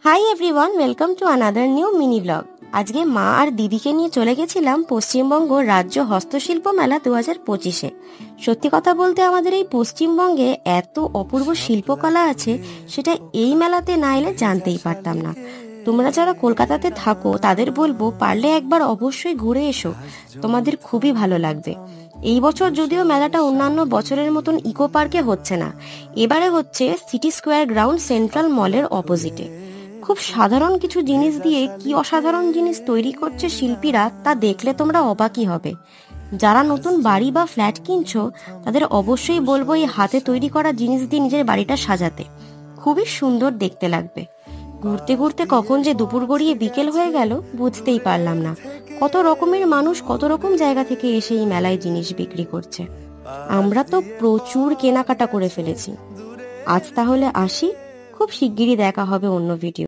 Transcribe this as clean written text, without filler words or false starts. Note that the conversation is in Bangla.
Hi everyone, welcome to another new mini blog. আজকে মা আর দিদিকে নিয়ে চলে গেছিলাম পশ্চিমবঙ্গ রাজ্য হস্তশিল্প মেলা 2025-এ। সত্যি কথা বলতে আমাদের এই পশ্চিমবঙ্গে এত অপূর্ব শিল্পকলা আছে, সেটা এই মেলাতে না এলে জানতেই পারতাম না। তোমরা যারা কলকাতাতে থাকো তাদের বলবো, পারলে একবার অবশ্যই ঘুরে এসো, তোমাদের খুবই ভালো লাগবে। এই বছর যদিও মেলাটা অন্যান্য বছরের মতন ইকো পার্কে হচ্ছে না, এবারে হচ্ছে সিটি স্কোয়ার গ্রাউন্ড সেন্ট্রাল মলের অপোজিটে। খুব সাধারণ কিছু জিনিস দিয়ে কি অসাধারণ জিনিস তৈরি করছে শিল্পীরা, তা দেখলে তোমরা অবাকই হবে। যারা নতুন বাড়ি বা ফ্ল্যাট কিনছো তাদের অবশ্যই বলবো এই হাতে তৈরি করা জিনিস দিয়ে নিজের বাড়িটা সাজাতে, খুবই সুন্দর দেখতে লাগবে। ঘুরতে ঘুরতে কখন যে দুপুর গড়িয়ে বিকেল হয়ে গেল বুঝতেই পারলাম না। কত রকমের মানুষ কত রকম জায়গা থেকে এসে এই মেলায় জিনিস বিক্রি করছে। আমরা তো প্রচুর কেনাকাটা করে ফেলেছি। আজ তাহলে আসি, খুব শিগগিরই দেখা হবে অন্য ভিডিও।